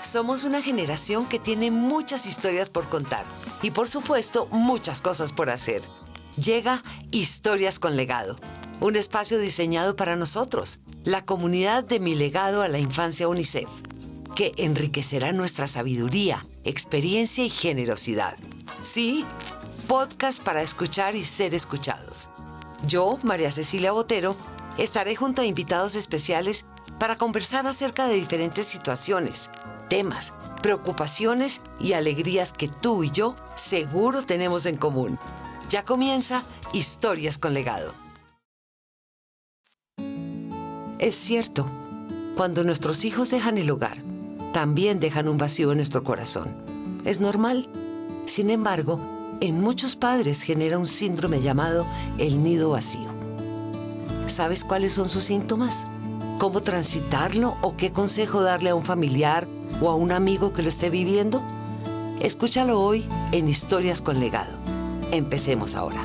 Somos una generación que tiene muchas historias por contar y, por supuesto, muchas cosas por hacer. Llega Historias con Legado, un espacio diseñado para nosotros, la comunidad de Mi Legado a la Infancia UNICEF, que enriquecerá nuestra sabiduría, experiencia y generosidad. Sí, podcast para escuchar y ser escuchados. Yo, María Cecilia Botero, estaré junto a invitados especiales para conversar acerca de diferentes situaciones, temas, preocupaciones y alegrías que tú y yo seguro tenemos en común. Ya comienza Historias con Legado. Es cierto, cuando nuestros hijos dejan el hogar, también dejan un vacío en nuestro corazón. Es normal. Sin embargo, en muchos padres genera un síndrome llamado el nido vacío. ¿Sabes cuáles son sus síntomas? ¿Cómo transitarlo o qué consejo darle a un familiar o a un amigo que lo esté viviendo? Escúchalo hoy en Historias con Legado. Empecemos ahora.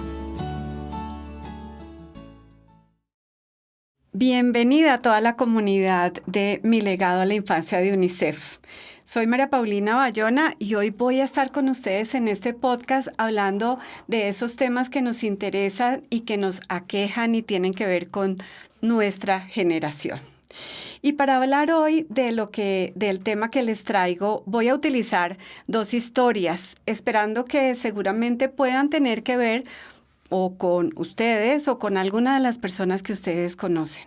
Bienvenida a toda la comunidad de Mi Legado a la Infancia de UNICEF. Soy María Paulina Bayona y hoy voy a estar con ustedes en este podcast hablando de esos temas que nos interesan y que nos aquejan y tienen que ver con nuestra generación. Y para hablar hoy del tema que les traigo, voy a utilizar dos historias, esperando que seguramente puedan tener que ver o con ustedes o con alguna de las personas que ustedes conocen.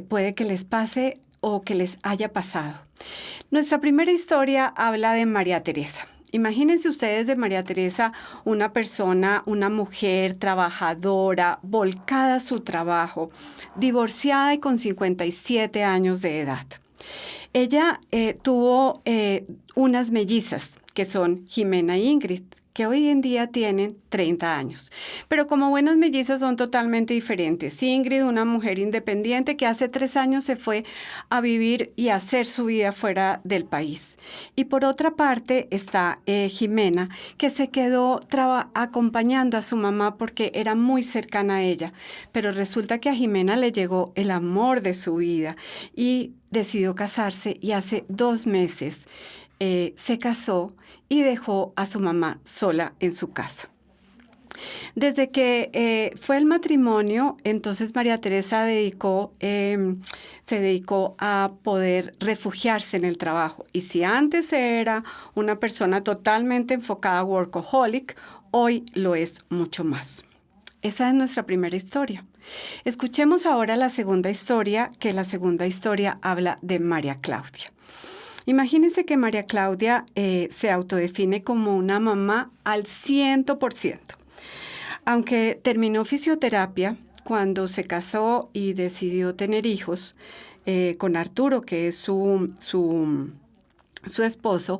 Puede que les pase o que les haya pasado. Nuestra primera historia habla de María Teresa. Imagínense ustedes de María Teresa, una persona, una mujer trabajadora, volcada a su trabajo, divorciada y con 57 años de edad. Ella tuvo unas mellizas, que son Jimena e Ingrid, que hoy en día tienen 30 años. Pero como buenas mellizas son totalmente diferentes. Ingrid, una mujer independiente que hace 3 años se fue a vivir y a hacer su vida fuera del país. Y por otra parte está Jimena, que se quedó acompañando a su mamá porque era muy cercana a ella. Pero resulta que a Jimena le llegó el amor de su vida y decidió casarse y hace 2 meses se casó y dejó a su mamá sola en su casa. Desde que fue el matrimonio, entonces María Teresa se dedicó a poder refugiarse en el trabajo. Y si antes era una persona totalmente enfocada a workaholic, hoy lo es mucho más. Esa es nuestra primera historia. Escuchemos ahora la segunda historia, que la segunda historia habla de María Claudia. Imagínense que María Claudia se autodefine como una mamá al 100%. Aunque terminó fisioterapia, cuando se casó y decidió tener hijos con Arturo, que es su esposo,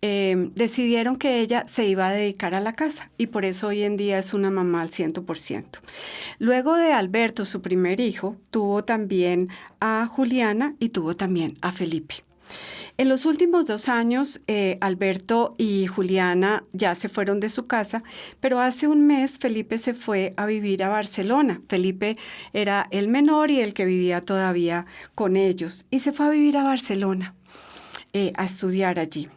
decidieron que ella se iba a dedicar a la casa y por eso hoy en día es una mamá al 100%. Luego de Alberto, su primer hijo, tuvo también a Juliana y tuvo también a Felipe. En los últimos 2 años, Alberto y Juliana ya se fueron de su casa, pero hace un mes Felipe se fue a vivir a Barcelona. Felipe era el menor y el que vivía todavía con ellos, y se fue a vivir a Barcelona a estudiar allí.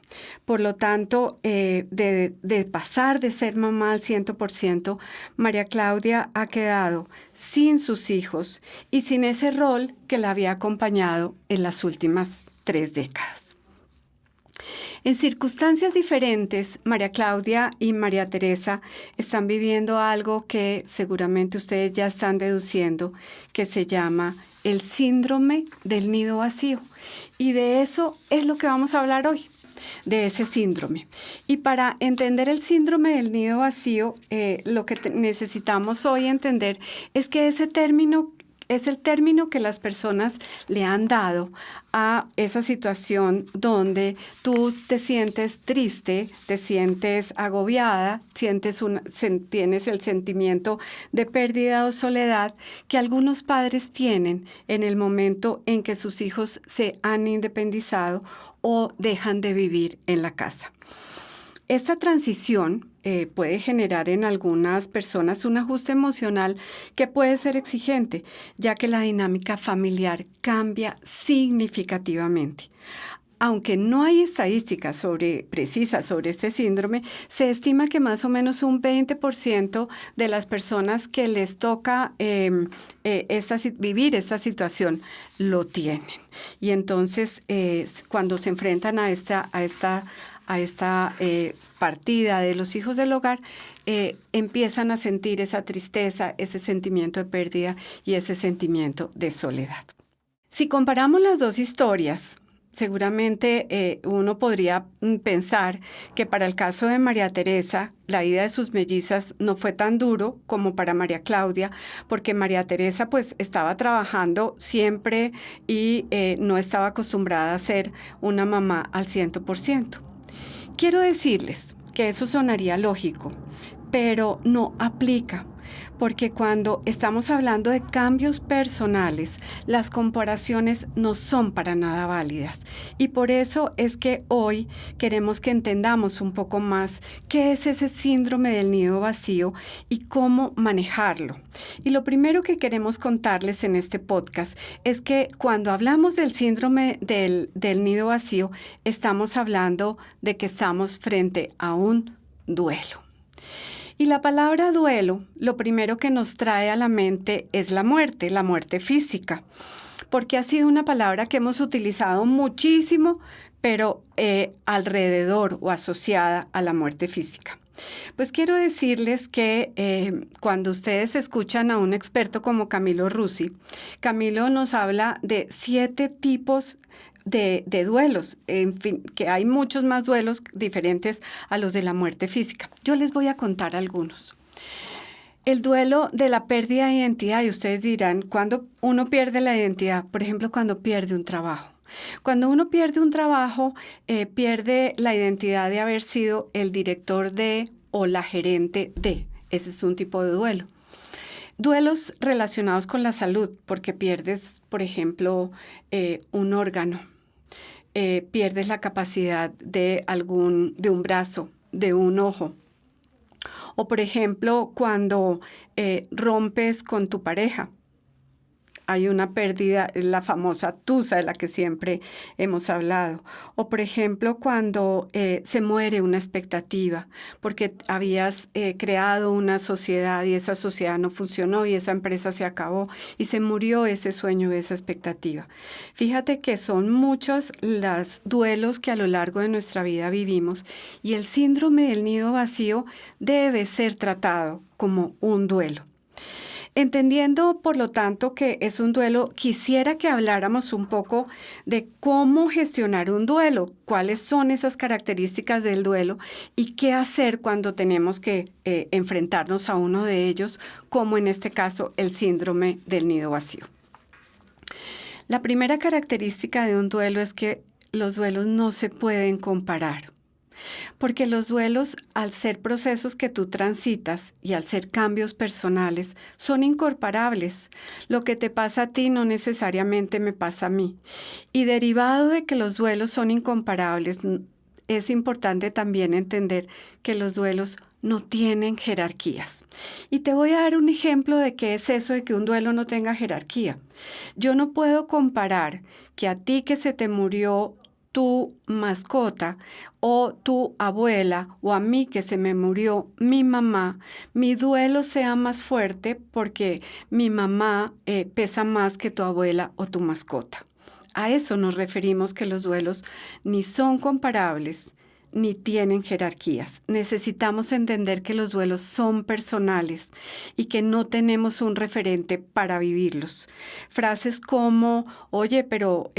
Por lo tanto, de pasar de ser mamá al 100%, María Claudia ha quedado sin sus hijos y sin ese rol que la había acompañado en las últimas 3 décadas. En circunstancias diferentes, María Claudia y María Teresa están viviendo algo que seguramente ustedes ya están deduciendo, que se llama el síndrome del nido vacío. Y de eso es lo que vamos a hablar hoy, de ese síndrome. Y para entender el síndrome del nido vacío, lo que necesitamos hoy entender es que ese término es el término que las personas le han dado a esa situación donde tú te sientes triste, te sientes agobiada, tienes el sentimiento de pérdida o soledad que algunos padres tienen en el momento en que sus hijos se han independizado o dejan de vivir en la casa. Esta transición puede generar en algunas personas un ajuste emocional que puede ser exigente, ya que la dinámica familiar cambia significativamente. aunque no hay estadísticas precisas sobre este síndrome, se estima que más o menos un 20% de las personas que les toca vivir esta situación lo tienen. Y entonces, cuando se enfrentan a esta partida de los hijos del hogar, empiezan a sentir esa tristeza, ese sentimiento de pérdida y ese sentimiento de soledad. Si comparamos las dos historias, seguramente uno podría pensar que para el caso de María Teresa, la vida de sus mellizas no fue tan duro como para María Claudia, porque María Teresa pues estaba trabajando siempre y no estaba acostumbrada a ser una mamá al 100%. Quiero decirles que eso sonaría lógico, pero no aplica. Porque cuando estamos hablando de cambios personales, las comparaciones no son para nada válidas. Y por eso es que hoy queremos que entendamos un poco más qué es ese síndrome del nido vacío y cómo manejarlo. Y lo primero que queremos contarles en este podcast es que cuando hablamos del síndrome del nido vacío, estamos hablando de que estamos frente a un duelo. Y la palabra duelo, lo primero que nos trae a la mente es la muerte física, porque ha sido una palabra que hemos utilizado muchísimo, pero alrededor o asociada a la muerte física. Pues quiero decirles que cuando ustedes escuchan a un experto como Camilo Rusi, Camilo nos habla de 7 tipos de duelos, en fin, que hay muchos más duelos diferentes a los de la muerte física. Yo les voy a contar algunos. El duelo de la pérdida de identidad, y ustedes dirán, ¿cuándo uno pierde la identidad? Por ejemplo, cuando pierde un trabajo. Cuando uno pierde un trabajo, pierde la identidad de haber sido el director de o la gerente de. Ese es un tipo de duelo. Duelos relacionados con la salud, porque pierdes, por ejemplo, un órgano. Pierdes la capacidad de un brazo, de un ojo. O, por ejemplo, cuando rompes con tu pareja. Hay una pérdida, la famosa tusa de la que siempre hemos hablado. O, por ejemplo, cuando se muere una expectativa, porque habías creado una sociedad y esa sociedad no funcionó y esa empresa se acabó y se murió ese sueño, esa expectativa. Fíjate que son muchos los duelos que a lo largo de nuestra vida vivimos y el síndrome del nido vacío debe ser tratado como un duelo. Entendiendo, por lo tanto, que es un duelo, quisiera que habláramos un poco de cómo gestionar un duelo, cuáles son esas características del duelo y qué hacer cuando tenemos que enfrentarnos a uno de ellos, como en este caso el síndrome del nido vacío. La primera característica de un duelo es que los duelos no se pueden comparar. Porque los duelos, al ser procesos que tú transitas y al ser cambios personales, son incomparables. Lo que te pasa a ti no necesariamente me pasa a mí. Y derivado de que los duelos son incomparables, es importante también entender que los duelos no tienen jerarquías. Y te voy a dar un ejemplo de qué es eso de que un duelo no tenga jerarquía. Yo no puedo comparar que a ti que se te murió tu mascota o tu abuela o a mí que se me murió mi mamá, mi duelo sea más fuerte porque mi mamá pesa más que tu abuela o tu mascota. A eso nos referimos que los duelos ni son comparables ni tienen jerarquías. Necesitamos entender que los duelos son personales y que no tenemos un referente para vivirlos. Frases como, oye, pero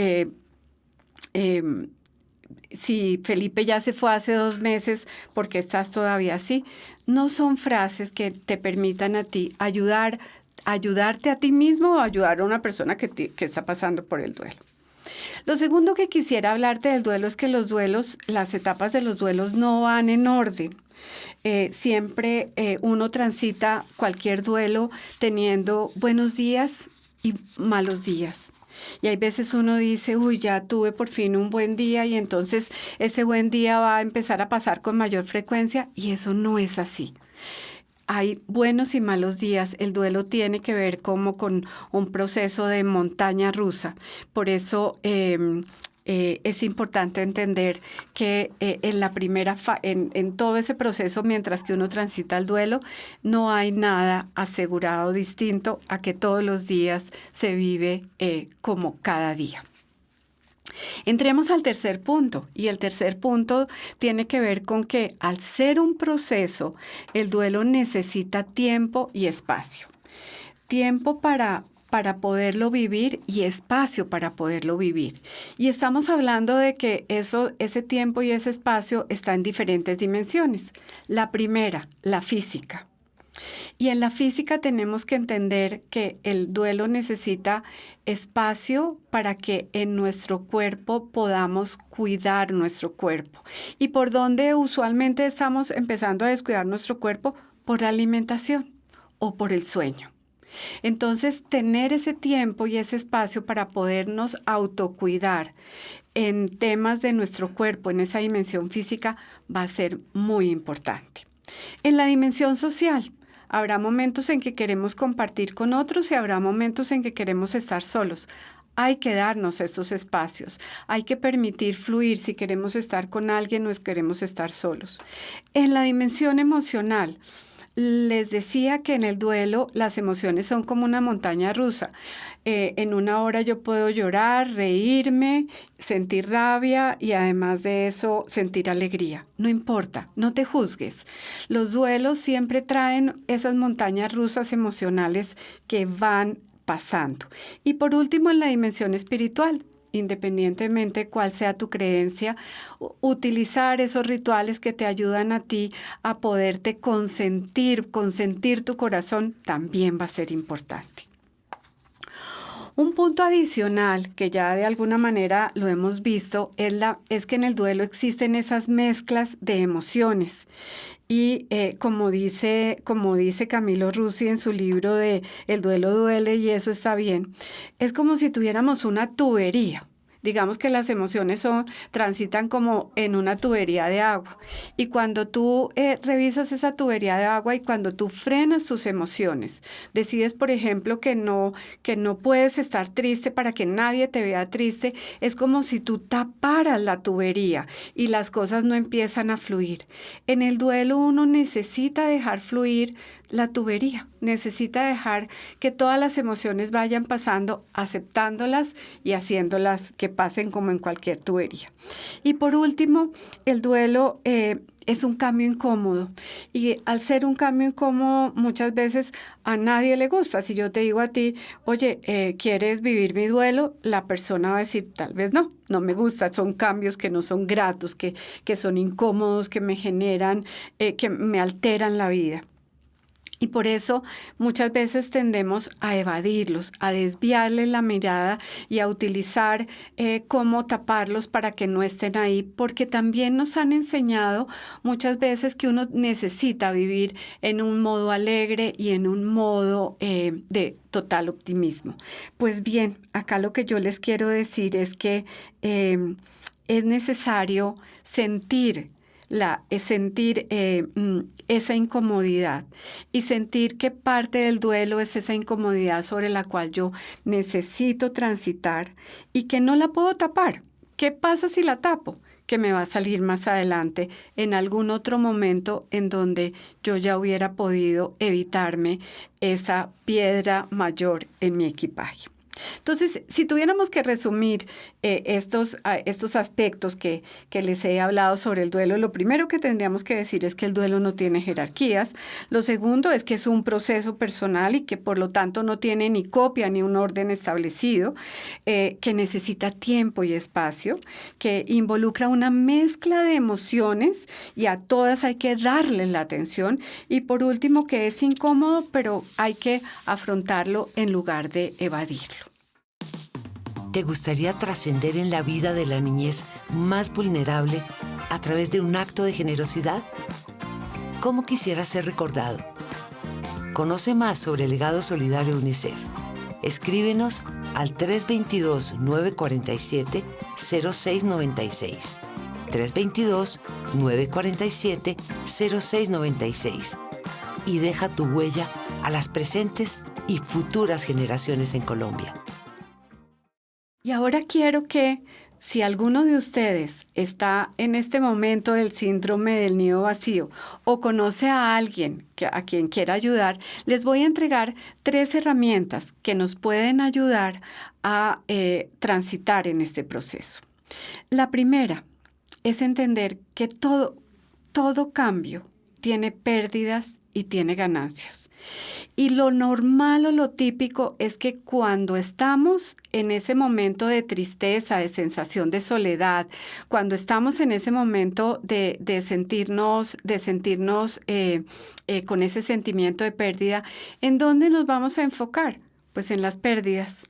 si Felipe ya se fue hace 2 meses, ¿por qué estás todavía así? No son frases que te permitan a ti ayudarte a ti mismo o ayudar a una persona que está pasando por el duelo. Lo segundo que quisiera hablarte del duelo es que los duelos, las etapas de los duelos no van en orden. Siempre uno transita cualquier duelo teniendo buenos días y malos días. Y hay veces uno dice, uy, ya tuve por fin un buen día y entonces ese buen día va a empezar a pasar con mayor frecuencia y eso no es así. Hay buenos y malos días. El duelo tiene que ver como con un proceso de montaña rusa. Por eso es importante entender que en todo ese proceso, mientras que uno transita el duelo, no hay nada asegurado distinto a que todos los días se vive como cada día. Entremos al tercer punto, y el tercer punto tiene que ver con que al ser un proceso, el duelo necesita tiempo y espacio. Tiempo para poderlo vivir y espacio para poderlo vivir. Y estamos hablando de que ese tiempo y ese espacio está en diferentes dimensiones. La primera, la física. Y en la física tenemos que entender que el duelo necesita espacio para que en nuestro cuerpo podamos cuidar nuestro cuerpo. ¿Y por dónde usualmente estamos empezando a descuidar nuestro cuerpo? Por la alimentación o por el sueño. Entonces, tener ese tiempo y ese espacio para podernos autocuidar en temas de nuestro cuerpo, en esa dimensión física, va a ser muy importante. En la dimensión social, habrá momentos en que queremos compartir con otros y habrá momentos en que queremos estar solos. Hay que darnos estos espacios, hay que permitir fluir si queremos estar con alguien o queremos estar solos. En la dimensión emocional, les decía que en el duelo las emociones son como una montaña rusa. En una hora yo puedo llorar, reírme, sentir rabia y además de eso sentir alegría. No importa, no te juzgues. Los duelos siempre traen esas montañas rusas emocionales que van pasando. Y por último, en la dimensión espiritual, independientemente cuál sea tu creencia, utilizar esos rituales que te ayudan a ti a poderte consentir tu corazón también va a ser importante. Un punto adicional que ya de alguna manera lo hemos visto es que en el duelo existen esas mezclas de emociones. Y como dice Camilo Rusi en su libro de El duelo duele y eso está bien, es como si tuviéramos una tubería. Digamos que las emociones transitan como en una tubería de agua. Y cuando tú revisas esa tubería de agua y cuando tú frenas tus emociones, decides, por ejemplo, que no puedes estar triste para que nadie te vea triste, es como si tú taparas la tubería y las cosas no empiezan a fluir. En el duelo uno necesita dejar fluir la tubería, necesita dejar que todas las emociones vayan pasando, aceptándolas y haciéndolas que pasen como en cualquier tubería. Y por último, el duelo es un cambio incómodo y al ser un cambio incómodo muchas veces a nadie le gusta. Si yo te digo a ti, oye, ¿quieres vivir mi duelo? La persona va a decir, tal vez no me gusta, son cambios que no son gratos, que son incómodos, que me generan, que me alteran la vida. Y por eso muchas veces tendemos a evadirlos, a desviarles la mirada y a utilizar cómo taparlos para que no estén ahí, porque también nos han enseñado muchas veces que uno necesita vivir en un modo alegre y en un modo de total optimismo. Pues bien, acá lo que yo les quiero decir es que es necesario sentir esa incomodidad y sentir que parte del duelo es esa incomodidad sobre la cual yo necesito transitar y que no la puedo tapar. ¿Qué pasa si la tapo? Que me va a salir más adelante en algún otro momento en donde yo ya hubiera podido evitarme esa piedra mayor en mi equipaje. Entonces, si tuviéramos que resumir estos aspectos que les he hablado sobre el duelo, lo primero que tendríamos que decir es que el duelo no tiene jerarquías. Lo segundo es que es un proceso personal y que por lo tanto no tiene ni copia ni un orden establecido, que necesita tiempo y espacio, que involucra una mezcla de emociones y a todas hay que darles la atención. Y por último, que es incómodo, pero hay que afrontarlo en lugar de evadirlo. ¿Te gustaría trascender en la vida de la niñez más vulnerable a través de un acto de generosidad? ¿Cómo quisieras ser recordado? Conoce más sobre el legado solidario UNICEF. Escríbenos al 322-947-0696. 322-947-0696. Y deja tu huella a las presentes y futuras generaciones en Colombia. Y ahora quiero que si alguno de ustedes está en este momento del síndrome del nido vacío o conoce a alguien a quien quiera ayudar, les voy a entregar 3 herramientas que nos pueden ayudar a transitar en este proceso. La primera es entender que todo cambio tiene pérdidas y tiene ganancias. Y lo normal o lo típico es que cuando estamos en ese momento de tristeza, de sensación de soledad, cuando estamos en ese momento de sentirnos con ese sentimiento de pérdida, ¿en dónde nos vamos a enfocar? Pues en las pérdidas.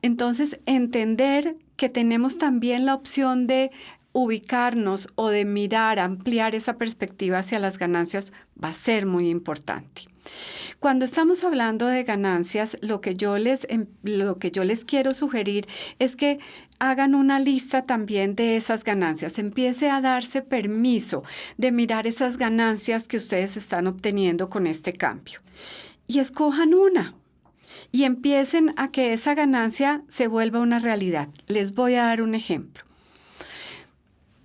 Entonces, entender que tenemos también la opción de ubicarnos o de mirar, ampliar esa perspectiva hacia las ganancias va a ser muy importante. Cuando estamos hablando de ganancias, lo que yo les quiero sugerir es que hagan una lista también de esas ganancias. Empiece a darse permiso de mirar esas ganancias que ustedes están obteniendo con este cambio. Y escojan una. Y empiecen a que esa ganancia se vuelva una realidad. Les voy a dar un ejemplo.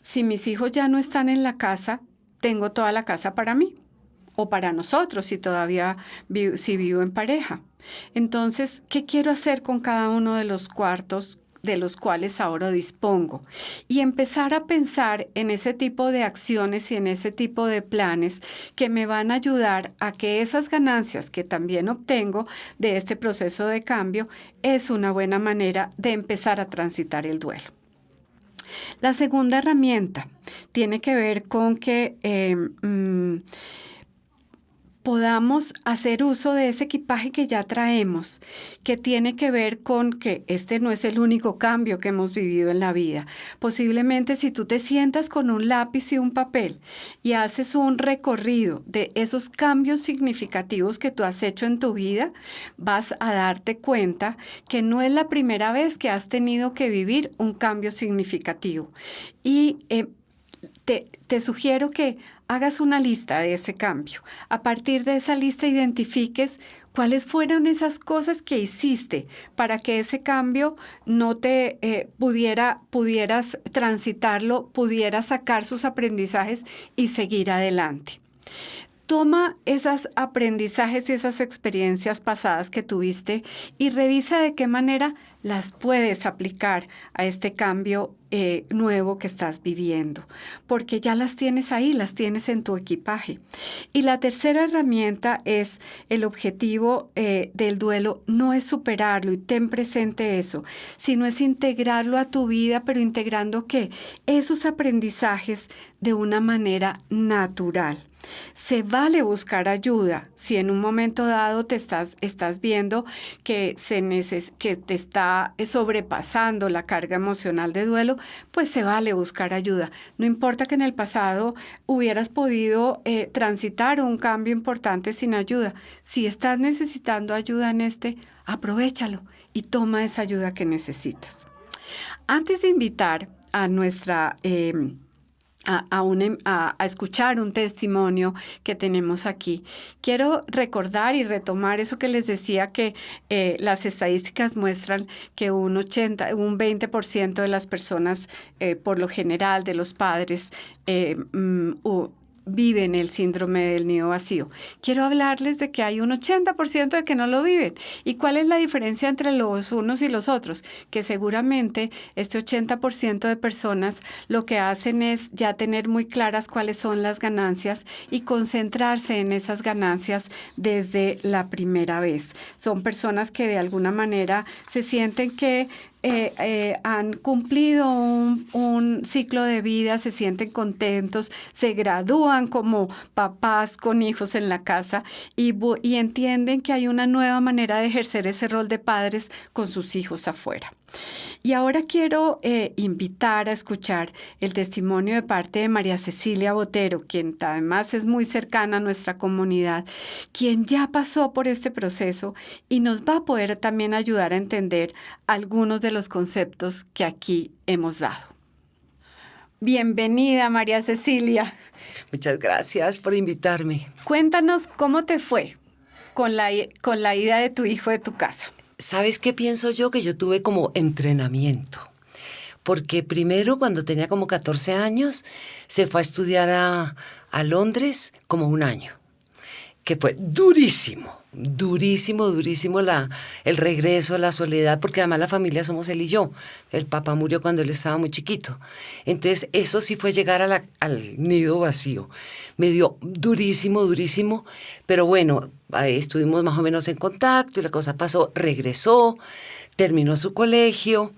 Si mis hijos ya no están en la casa, tengo toda la casa para mí o para nosotros si vivo en pareja. Entonces, ¿qué quiero hacer con cada uno de los cuartos de los cuales ahora dispongo? Y empezar a pensar en ese tipo de acciones y en ese tipo de planes que me van a ayudar a que esas ganancias que también obtengo de este proceso de cambio es una buena manera de empezar a transitar el duelo. La segunda herramienta tiene que ver con que podamos hacer uso de ese equipaje que ya traemos, que tiene que ver con que este no es el único cambio que hemos vivido en la vida. Posiblemente si tú te sientas con un lápiz y un papel y haces un recorrido de esos cambios significativos que tú has hecho en tu vida, vas a darte cuenta que no es la primera vez que has tenido que vivir un cambio significativo. Y te sugiero que hagas una lista de ese cambio. A partir de esa lista identifiques cuáles fueron esas cosas que hiciste para que ese cambio no te pudieras transitarlo, pudieras sacar sus aprendizajes y seguir adelante. Toma esos aprendizajes y esas experiencias pasadas que tuviste y revisa de qué manera las puedes aplicar a este cambio nuevo que estás viviendo, porque ya las tienes ahí, las tienes en tu equipaje. Y la tercera herramienta es el objetivo del duelo, no es superarlo y ten presente eso, sino es integrarlo a tu vida, pero integrando ¿qué? Esos aprendizajes de una manera natural. Se vale buscar ayuda si en un momento dado te estás viendo que te está sobrepasando la carga emocional de duelo, pues se vale buscar ayuda. No importa que en el pasado hubieras podido transitar un cambio importante sin ayuda. Si estás necesitando ayuda en aprovéchalo y toma esa ayuda que necesitas. Antes de invitar a nuestra a escuchar un testimonio que tenemos aquí. Quiero recordar y retomar eso que les decía que las estadísticas muestran que un 20% de las personas, por lo general de los padres, viven el síndrome del nido vacío. Quiero hablarles de que hay un 80% de que no lo viven. ¿Y cuál es la diferencia entre los unos y los otros? Que seguramente este 80% de personas lo que hacen es ya tener muy claras cuáles son las ganancias y concentrarse en esas ganancias desde la primera vez. Son personas que de alguna manera se sienten que han cumplido un ciclo de vida, se sienten contentos, se gradúan como papás con hijos en la casa y entienden que hay una nueva manera de ejercer ese rol de padres con sus hijos afuera. Y ahora quiero invitar a escuchar el testimonio de parte de María Cecilia Botero, quien además es muy cercana a nuestra comunidad, quien ya pasó por este proceso y nos va a poder también ayudar a entender algunos de los conceptos que aquí hemos dado. Bienvenida, María Cecilia. Muchas gracias por invitarme. Cuéntanos cómo te fue con la ida de tu hijo de tu casa. ¿Sabes qué pienso yo? Que yo tuve como entrenamiento, porque primero cuando tenía como 14 años se fue a estudiar a Londres como un año, que fue durísimo, durísimo, durísimo el regreso, la soledad, porque además la familia somos él y yo. El papá murió cuando él estaba muy chiquito. Entonces eso sí fue llegar al nido vacío. Me dio durísimo, durísimo, pero bueno, ahí estuvimos más o menos en contacto y la cosa pasó, regresó, terminó su colegio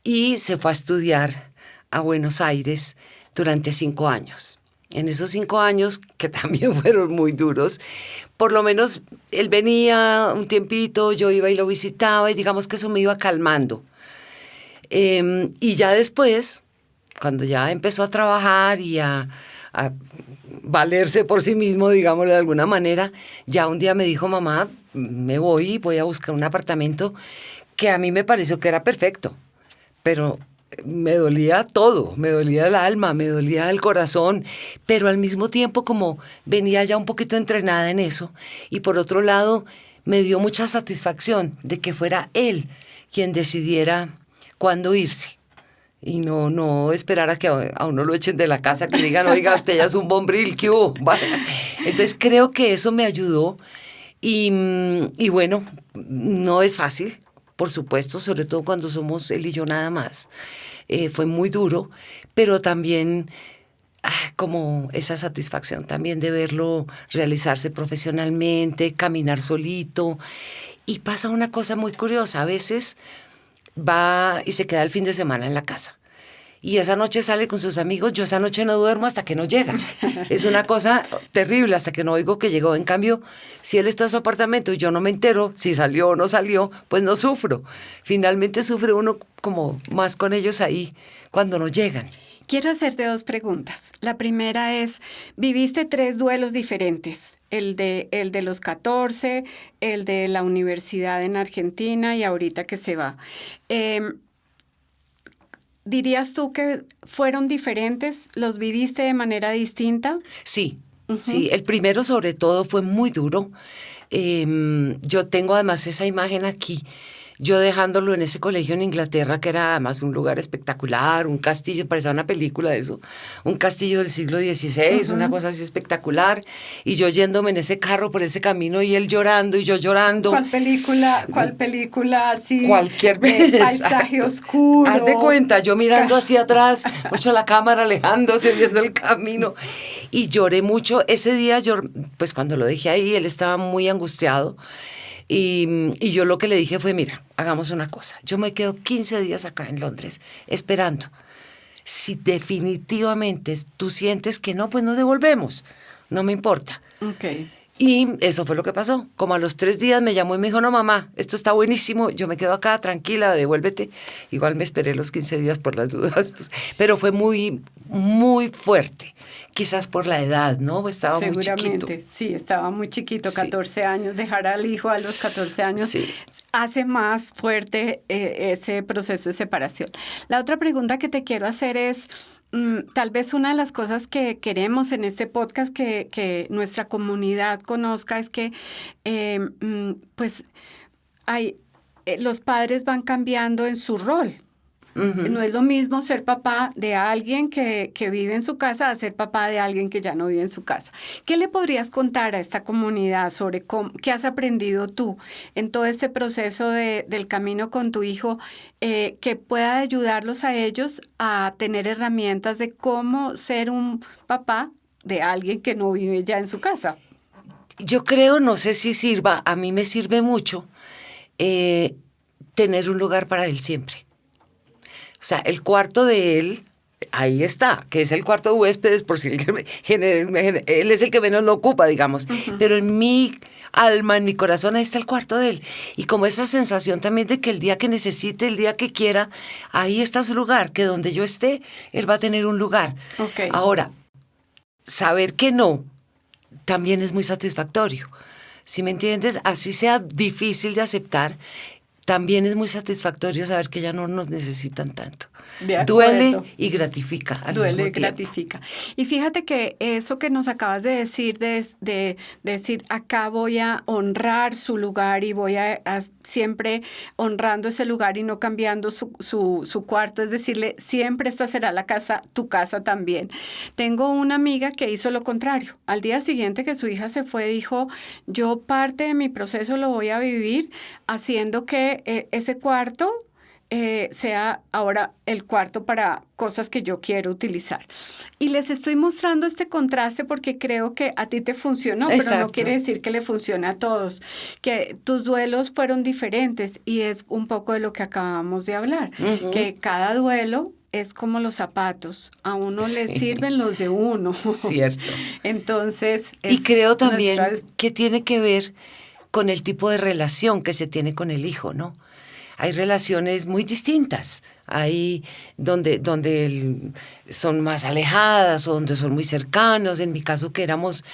y se fue a estudiar a Buenos Aires durante 5 años. En esos 5 años, que también fueron muy duros, por lo menos él venía un tiempito, yo iba y lo visitaba y digamos que eso me iba calmando. Y ya después, cuando ya empezó a trabajar y a valerse por sí mismo, digámoslo de alguna manera, ya un día me dijo, mamá, voy a buscar un apartamento que a mí me pareció que era perfecto, pero me dolía todo, me dolía el alma, me dolía el corazón, pero al mismo tiempo como venía ya un poquito entrenada en eso, y por otro lado me dio mucha satisfacción de que fuera él quien decidiera cuándo irse. Y no esperar a que a uno lo echen de la casa, que le digan, oiga, usted ya es un bombril, ¿qué hubo? Entonces creo que eso me ayudó y bueno, no es fácil, por supuesto, sobre todo cuando somos él y yo nada más. Fue muy duro, pero también como esa satisfacción también de verlo realizarse profesionalmente, caminar solito. Y pasa una cosa muy curiosa, a veces va y se queda el fin de semana en la casa. Y esa noche sale con sus amigos, yo esa noche no duermo hasta que no llega. Es una cosa terrible hasta que no oigo que llegó. En cambio, si él está en su apartamento y yo no me entero si salió o no salió, pues no sufro. Finalmente sufre uno como más con ellos ahí cuando no llegan. Quiero hacerte 2 preguntas. La primera es, viviste 3 duelos diferentes. El de los 14, el de la universidad en Argentina y ahorita que se va. ¿Dirías tú que fueron diferentes? ¿Los viviste de manera distinta? Sí, sí. El primero sobre todo fue muy duro. Yo tengo además esa imagen aquí. Yo dejándolo en ese colegio en Inglaterra, que era además un lugar espectacular, un castillo, parecía una película de eso, un castillo del siglo XVI, una cosa así espectacular, y yo yéndome en ese carro por ese camino y él llorando y yo llorando. ¿Cuál película así? Cualquier vez. Paisaje oscuro. Haz de cuenta, yo mirando hacia atrás, mucho la cámara alejándose, viendo el camino, y lloré mucho. Ese día, pues cuando lo dejé ahí, él estaba muy angustiado. Y yo lo que le dije fue, mira, hagamos una cosa. Yo me quedo 15 días acá en Londres esperando. Si definitivamente tú sientes que no, pues nos devolvemos. No me importa. Okay. Y eso fue lo que pasó. Como a los 3 días me llamó y me dijo, no, mamá, esto está buenísimo, yo me quedo acá, tranquila, devuélvete. Igual me esperé los 15 días por las dudas. Pero fue muy, muy fuerte. Quizás por la edad, ¿no? Estaba muy chiquito. Seguramente, sí, estaba muy chiquito, 14 años. Dejar al hijo a los 14 años sí. hace más fuerte ese proceso de separación. La otra pregunta que te quiero hacer es, tal vez una de las cosas que queremos en este podcast que nuestra comunidad conozca es que pues los padres van cambiando en su rol. Uh-huh. No es lo mismo ser papá de alguien que vive en su casa a ser papá de alguien que ya no vive en su casa. ¿Qué le podrías contar a esta comunidad sobre qué has aprendido tú en todo este proceso del camino con tu hijo que pueda ayudarlos a ellos a tener herramientas de cómo ser un papá de alguien que no vive ya en su casa? Yo creo, no sé si sirva, a mí me sirve mucho tener un lugar para él siempre. O sea, el cuarto de él, ahí está, que es el cuarto de huéspedes, por si él es el que menos lo ocupa, digamos. Uh-huh. Pero en mi alma, en mi corazón, ahí está el cuarto de él. Y como esa sensación también de que el día que necesite, el día que quiera, ahí está su lugar, que donde yo esté, él va a tener un lugar. Okay. Ahora, saber que no, también es muy satisfactorio. ¿Sí me entiendes? Así sea difícil de aceptar, también es muy satisfactorio saber que ya no nos necesitan tanto. De Duele acuerdo. y gratifica al Duele mismo y tiempo. gratifica. Y fíjate que eso que nos acabas de decir, de decir, acá voy a honrar su lugar y voy a siempre honrando ese lugar y no cambiando su cuarto, es decirle, siempre esta será la casa, tu casa también. Tengo una amiga que hizo lo contrario. Al día siguiente que su hija se fue, dijo, yo parte de mi proceso lo voy a vivir haciendo que ese cuarto sea ahora el cuarto para cosas que yo quiero utilizar. Y les estoy mostrando este contraste porque creo que a ti te funcionó, pero no Exacto. quiere decir que le funcione a todos, que tus duelos fueron diferentes y es un poco de lo que acabamos de hablar, que cada duelo es como los zapatos, a uno le Sí. sirven los de uno. Cierto. Entonces, Y creo también nuestra... que tiene que ver con el tipo de relación que se tiene con el hijo, ¿no? Hay relaciones muy distintas. Hay donde son más alejadas o donde son muy cercanos. En mi caso que éramos,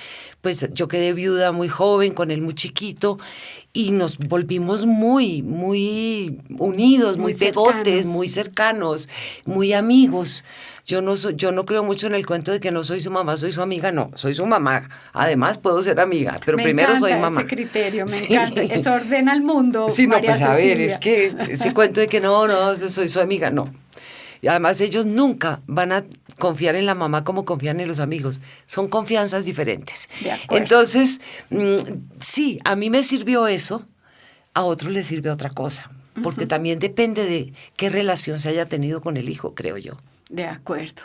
pues yo quedé viuda muy joven, con él muy chiquito, y nos volvimos muy, muy unidos, muy pegotes, cercanos. muy cercanos, muy amigos. Yo no creo mucho en el cuento de que no soy su mamá, soy su amiga. No, soy su mamá. Además puedo ser amiga, pero primero soy mamá. Me encanta ese criterio, me Sí. encanta. Eso ordena el mundo, Sí, no, María pues a ver, Cecilia. es que ese cuento de que no, soy su amiga, no. Y además ellos nunca van a confiar en la mamá como confían en los amigos. Son confianzas diferentes. De acuerdo. Entonces, sí, a mí me sirvió eso, a otro le sirve otra cosa. Porque también depende de qué relación se haya tenido con el hijo, creo yo. De acuerdo.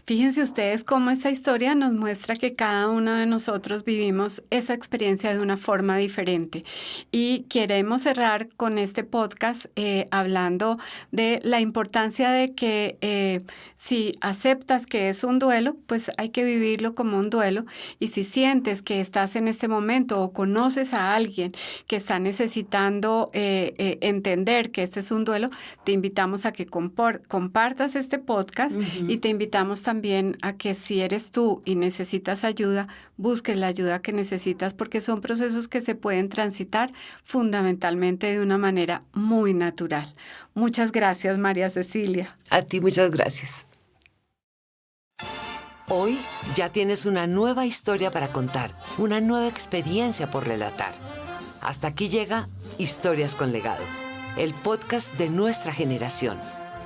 Fíjense ustedes cómo esta historia nos muestra que cada uno de nosotros vivimos esa experiencia de una forma diferente. Y queremos cerrar con este podcast hablando de la importancia de que si aceptas que es un duelo, pues hay que vivirlo como un duelo. Y si sientes que estás en este momento o conoces a alguien que está necesitando entender que este es un duelo, te invitamos a que compartas este podcast. Y te invitamos también a que si eres tú y necesitas ayuda, busques la ayuda que necesitas porque son procesos que se pueden transitar fundamentalmente de una manera muy natural. Muchas gracias, María Cecilia. A ti muchas gracias. Hoy ya tienes una nueva historia para contar, una nueva experiencia por relatar. Hasta aquí llega Historias con Legado, el podcast de nuestra generación.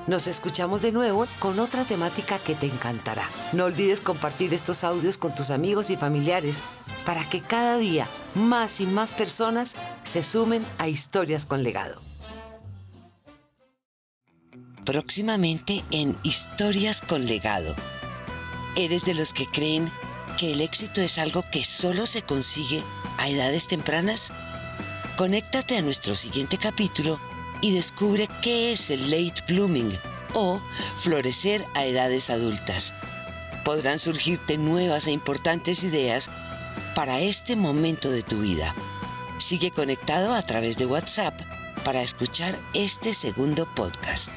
Nos escuchamos de nuevo con otra temática que te encantará. No olvides compartir estos audios con tus amigos y familiares para que cada día más y más personas se sumen a Historias con Legado. Próximamente en Historias con Legado. ¿Eres de los que creen que el éxito es algo que solo se consigue a edades tempranas? Conéctate a nuestro siguiente capítulo y descubre qué es el late blooming o florecer a edades adultas. Podrán surgirte nuevas e importantes ideas para este momento de tu vida. Sigue conectado a través de WhatsApp para escuchar este segundo podcast.